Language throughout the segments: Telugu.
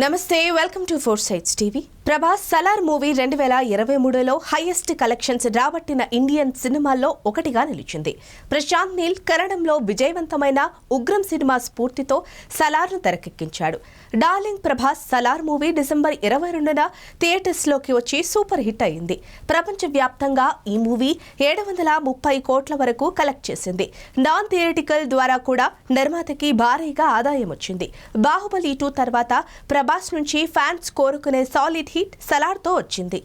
నమస్తే, welcome to four sides TV. Prabhas Salaar movie 2023లో హైయెస్ట్ కలెక్షన్స్ రాబట్టిన ఇండియన్ సినిమాల్లో ఒకటిగా నిలిచింది. ప్రశాంత్ నీల్ కన్నడంలో విజయవంతమైన ఉగ్రం సినిమా స్ఫూర్తితో సలార్ను తెరకెక్కించాడు. Darling Prabhas Salaar movie December 22న థియేటర్స్లోకి వచ్చి సూపర్ హిట్ అయింది. ప్రపంచవ్యాప్తంగా ఈ మూవీ 730 కోట్ల వరకు కలెక్ట్ చేసింది. నాన్ థియేటికల్ ద్వారా కూడా నిర్మాతకి భారీగా ఆదాయం వచ్చింది. బాహుబలి 2 తర్వాత ప్రభాస్ నుంచి ఫ్యాన్స్ కోరుకునే సాలిడ్ హిట్ సలార్తో వచ్చింది.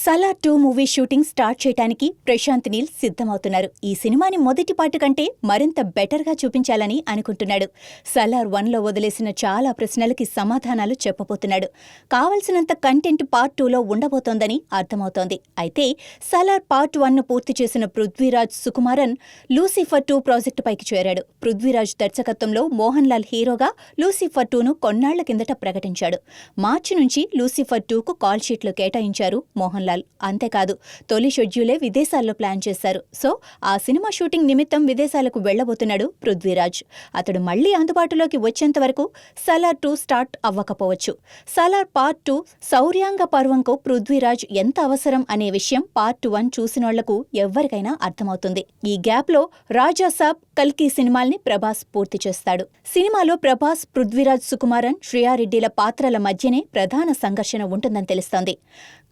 సలార్ 2 మూవీ షూటింగ్ స్టార్ట్ చేయడానికి ప్రశాంత్ నీల్ సిద్ధమవుతున్నారు. ఈ సినిమాని మొదటి పార్ట్ కంటే మరింత బెటర్గా చూపించాలని అనుకుంటున్నాడు. సలార్ 1లో వదిలేసిన చాలా ప్రశ్నలకి సమాధానాలు చెప్పబోతున్నాడు. కావలసినంత కంటెంట్ పార్ట్ 2లో ఉండబోతోందని అర్థమవుతోంది. అయితే సలార్ పార్ట్ 1ను పూర్తి చేసిన పృథ్వీరాజ్ సుకుమారన్ లూసిఫర్ 2 ప్రాజెక్టు పైకి చేరాడు. పృథ్వీరాజ్ దర్శకత్వంలో మోహన్ లాల్ హీరోగా లూసిఫర్ 2ను కొన్నాళ్ల కిందట ప్రకటించాడు. మార్చి నుంచి లూసిఫర్ 2కు కాల్ షీట్లు కేటాయించారు మోహన్ లాల్. అంతేకాదు, తొలి షెడ్యూలే విదేశాల్లో ప్లాన్ చేశారు. సో ఆ సినిమా షూటింగ్ నిమిత్తం విదేశాలకు వెళ్లబోతున్నాడు పృథ్వీరాజ్. అతడు మళ్లీ అందుబాటులోకి వచ్చేంత వరకు సలార్ 2 స్టార్ట్ అవ్వకపోవచ్చు. సలార్ పార్ట్ 2 శౌర్యాంగ పర్వంకు పృథ్వీరాజ్ ఎంత అవసరం అనే విషయం పార్ట్ 1 చూసినోళ్లకు ఎవ్వరికైనా అర్థమవుతుంది. ఈ గ్యాప్లో రాజా సాబ్, కల్కి సినిమాల్ని ప్రభాస్ పూర్తి చేస్తాడు. సినిమాలో ప్రభాస్, పృథ్వీరాజ్ సుకుమారన్, శ్రియారెడ్డిల పాత్రల మధ్యనే ప్రధాన సంఘర్షణ ఉంటుందని తెలుస్తోంది.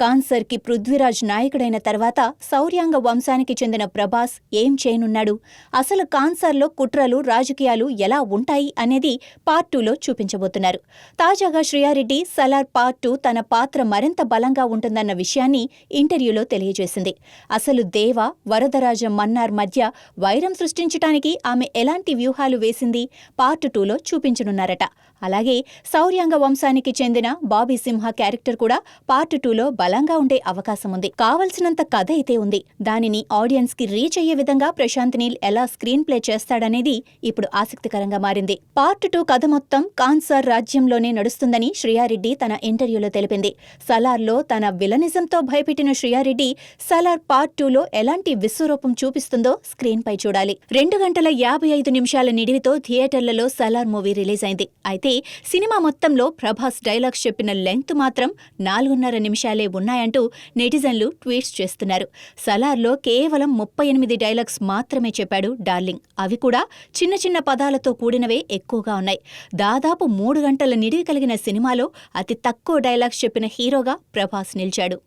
కాన్సర్కి పృథ్వీరాజ్ నాయకుడైన తర్వాత శౌర్యాంగ వంశానికి చెందిన ప్రభాస్ ఏం చేయనున్నాడు, అసలు కాన్సర్లో కుట్రలు, రాజకీయాలు ఎలా ఉంటాయి అనేది పార్ట్ 2లో చూపించబోతున్నారు. తాజాగా శ్రియారెడ్డి సలార్ పార్ట్ 2 తన పాత్ర మరింత బలంగా ఉంటుందన్న విషయాన్ని ఇంటర్వ్యూలో తెలియజేసింది. అసలు దేవ, వరదరాజ మన్నార్ మధ్య వైరం సృష్టించడానికి ఆమె ఎలాంటి వ్యూహాలు వేసింది పార్ట్ 2లో చూపించనున్నారట. అలాగే శౌర్యాంగ వంశానికి చెందిన బాబీ సింహ క్యారెక్టర్ కూడా పార్ట్ 2లో బలంగా ఉండే అవకాశం ఉంది. కావలసినంత కథ అయితే ఉంది. దానిని ఆడియన్స్ కి రీచ్ అయ్యే విధంగా ప్రశాంత్ నీల్ ఎలా స్క్రీన్ ప్లే చేస్తాడనేది ఇప్పుడు ఆసక్తికరంగా మారింది. పార్ట్ 2 కథ మొత్తం కాన్సర్ రాజ్యంలోనే నడుస్తుందని శ్రియారెడ్డి తన ఇంటర్వ్యూలో తెలిపింది. సలార్లో తన విలనిజంతో భయపెట్టిన శ్రియారెడ్డి సలార్ పార్ట్ 2లో ఎలాంటి విశ్వరూపం చూపిస్తుందో స్క్రీన్ పై చూడాలి. 2 గంటల 55 నిమిషాల నిడివితో థియేటర్లలో సలార్ మూవీ రిలీజ్ అయింది. అయితే సినిమా మొత్తంలో ప్రభాస్ డైలాగ్స్ చెప్పిన లెంగ్త్ మాత్రం 4.5 నిమిషాలే ఉన్నాయంటూ నెటిజన్లు ట్వీట్స్ చేస్తున్నారు. సలార్లో కేవలం 38 డైలాగ్స్ మాత్రమే చెప్పాడు డార్లింగ్. అవి కూడా చిన్న చిన్న పదాలతో కూడినవే ఎక్కువగా ఉన్నాయి. దాదాపు 3 గంటల నిడివి కలిగిన సినిమాలో అతి తక్కువ డైలాగ్స్ చెప్పిన హీరోగా ప్రభాస్ నిలిచాడు.